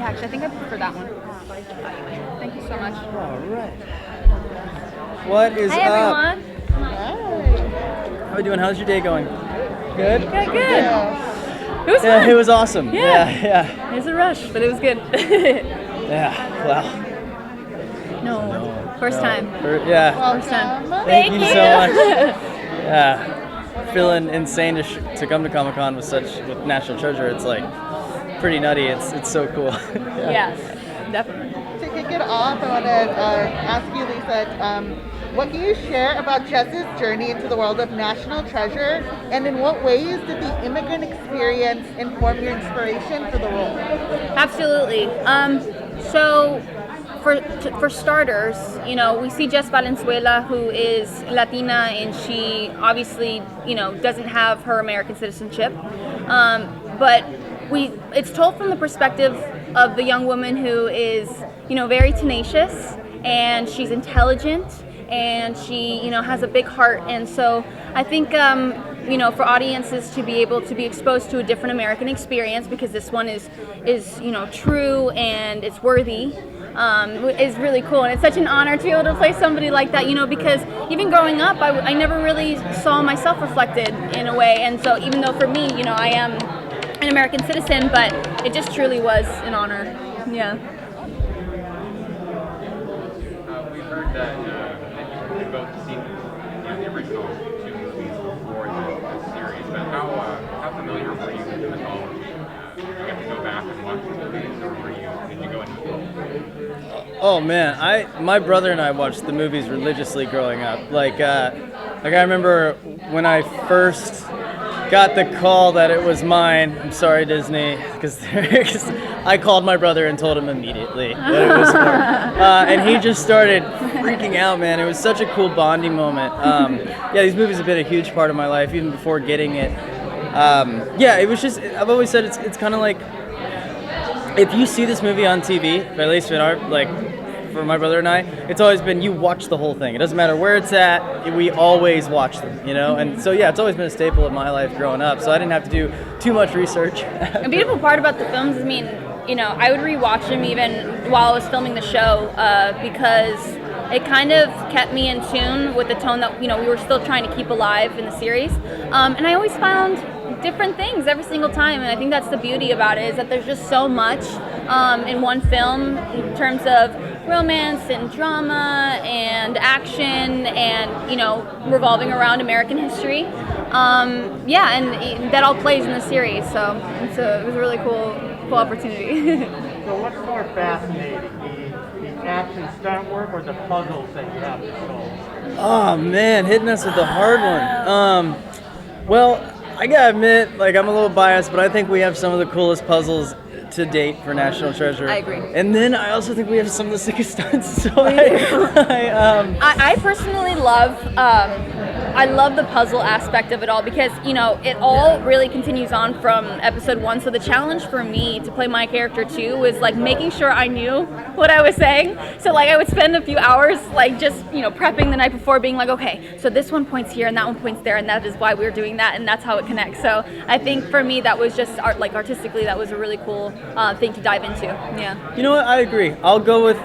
actually. I think I prefer that one. Thank you so much. All right. What is Hi, up? everyone. How are we doing? How's your day going? Good? Good, good. It was fun. It was awesome. Yeah. Yeah. It was a rush, but it was good. Yeah. Well. No. First time. Yeah. First time. Thank you so much. Yeah. Feeling insane to come to Comic-Con with National Treasure. It's like pretty nutty. It's so cool. Yeah, definitely. To kick it off, I want to ask you, Lisette, what can you share about Jess's journey into the world of National Treasure, and in what ways did the immigrant experience inform your inspiration for the role? Absolutely. So, for starters, you know, we see Jess Valenzuela, who is Latina, and she obviously, you know, doesn't have her American citizenship. But it's told from the perspective of the young woman who is, you know, very tenacious, and she's intelligent, and she, you know, has a big heart. And so I think, you know, for audiences to be able to be exposed to a different American experience, because this one is you know, true and it's worthy, is really cool. And it's such an honor to be able to play somebody like that, you know, because even growing up, I never really saw myself reflected in a way. And so even though for me, you know, I am an American citizen, but it just truly was an honor. Yeah. We heard that you both seen the original two movies before the series, but how familiar were you with the mythology? Did you get to go back and watch the movies, or did you go into it? Oh man, my brother and I watched the movies religiously growing up. Like I remember when I first got the call that it was mine. I'm sorry, Disney, because I called my brother and told him immediately that it was for. And he just started freaking out, man. It was such a cool bonding moment. Yeah, these movies have been a huge part of my life, even before getting it. Yeah, it was just, I've always said it's kind of like, if you see this movie on TV, at least in our, like, for my brother and I, it's always been you watch the whole thing. It doesn't matter where it's at, we always watch them, you know? And so yeah, it's always been a staple of my life growing up, so I didn't have to do too much research. A beautiful part about the films, I mean, you know, I would rewatch them even while I was filming the show, because it kind of kept me in tune with the tone that, you know, we were still trying to keep alive in the series. And I always found different things every single time, and I think that's the beauty about it, is that there's just so much in one film in terms of romance and drama and action and, you know, revolving around American history. Yeah, and that all plays in the series, so it was a really cool opportunity. So what's more fascinating, the action stunt work or the puzzles that you have to solve? Oh man, hitting us with the hard one. Well, I gotta admit, like, I'm a little biased, but I think we have some of the coolest puzzles to date for National Treasure. I agree. And then I also think we have some of the sickest stunts. So I personally love I love the puzzle aspect of it all, because, you know, it all really continues on from episode 1. So the challenge for me to play my character too was like making sure I knew what I was saying. So like I would spend a few hours like just, you know, prepping the night before, being like, okay, so this one points here and that one points there, and that is why we're doing that, and that's how it connects. So I think for me that was just artistically that was a really cool thing to dive into. Yeah. You know what? I agree. I'll go with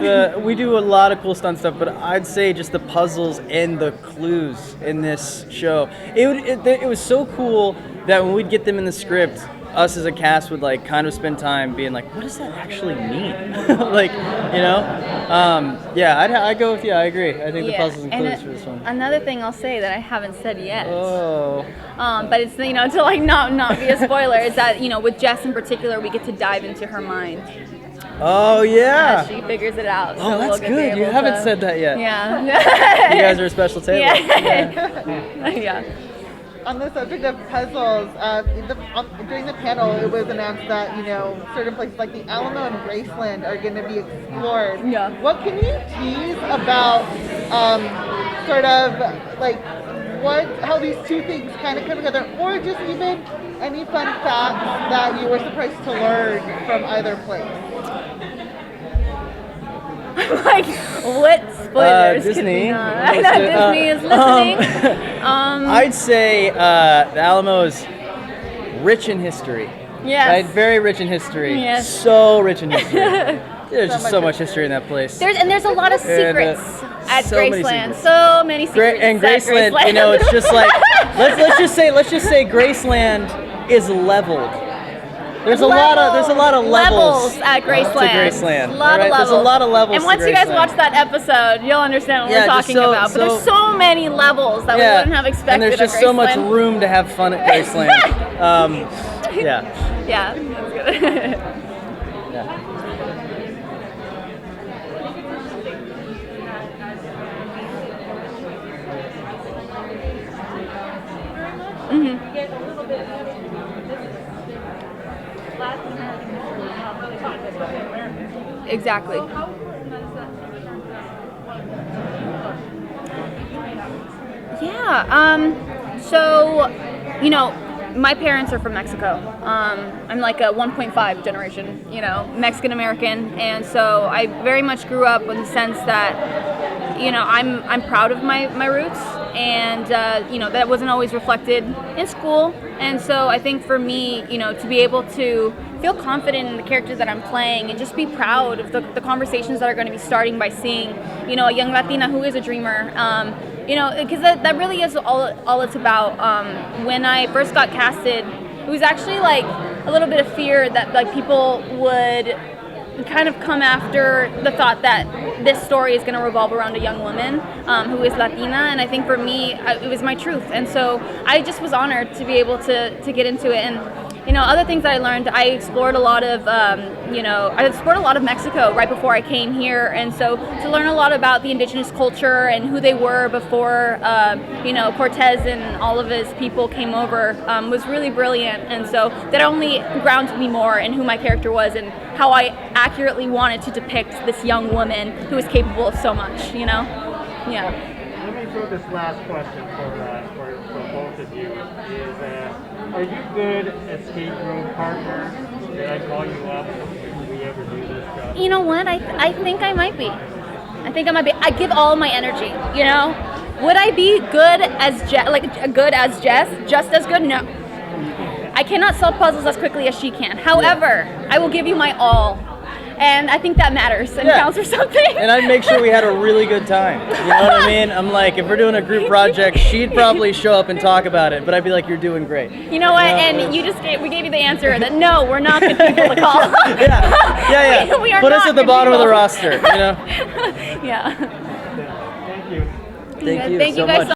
we do a lot of cool stunt stuff, but I'd say just the puzzles and the clues in this show. It was so cool that when we'd get them in the script, us as a cast would like kind of spend time being like, what does that actually mean? Like, you know? Yeah, I'd go with, yeah, I agree. I think the puzzles and clues for this one. Another thing I'll say that I haven't said yet. Oh. But it's, you know, to like not be a spoiler, is that, you know, with Jess in particular, we get to dive into her mind. Oh yeah. She figures it out. Oh, that's good. You haven't said that yet. Yeah. You guys are a special table. Yeah. Yeah. On the subject of puzzles, during the panel, it was announced that, you know, certain places like the Alamo and Graceland are going to be explored. Yeah. What can you tease about, sort of like how these two things kind of come together, or just even any fun facts that you were surprised to learn from either place? Like, what spoilers? Disney. I know Disney is listening. I'd say the Alamo is rich in history. Yes. Right? Very rich in history. Yes. So rich in history. There's just so much history in that place. There's a lot of secrets at so many Graceland. secrets. So many secrets. And at Graceland, you know, it's just like let's just say Graceland is leveled. There's a lot of levels at Graceland. To Graceland. A lot of levels. There's a lot of levels. And once to you guys Graceland. watch that episode, you'll understand what we're just talking about. But there's so many levels that we wouldn't have expected. And there's just at so much Graceland. room to have fun at Graceland. Yeah. Yeah, that's good. Yeah. Exactly. Yeah. So, you know, my parents are from Mexico. I'm like a 1.5 generation, you know, Mexican American, and so I very much grew up in the sense that, you know, I'm proud of my roots, and you know, that wasn't always reflected in school. And so I think for me, you know, to be able to feel confident in the characters that I'm playing and just be proud of the conversations that are going to be starting by seeing, you know, a young Latina who is a dreamer. You know, because that really is all it's about. When I first got casted, it was actually like a little bit of fear that like people would kind of come after the thought that this story is going to revolve around a young woman who is Latina, and I think for me it was my truth, and so I just was honored to be able to get into it. And you know, other things that I learned, I explored a lot of Mexico right before I came here, and so to learn a lot about the indigenous culture and who they were before you know, Cortez and all of his people came over was really brilliant, and so that only grounded me more in who my character was and how I accurately wanted to depict this young woman who is capable of so much, you know? Yeah. Let me throw this last question for both of you. Are you good escape room partner? Did I call you up when we ever do this job? You know what? I think I might be. I give all my energy, you know? Would I be good as Jess? Just as good? No. I cannot solve puzzles as quickly as she can. However, I will give you my all. And I think that matters and counts for something. And I'd make sure we had a really good time. You know what I mean? I'm like, if we're doing a group project, she'd probably show up and talk about it, but I'd be like, you're doing great. You know what? And we gave you the answer that no, we're not good people to call. Yeah. We are Put not us at the good bottom of the people. roster, you know? Yeah. Thank you. Thank you Thank so you guys much. so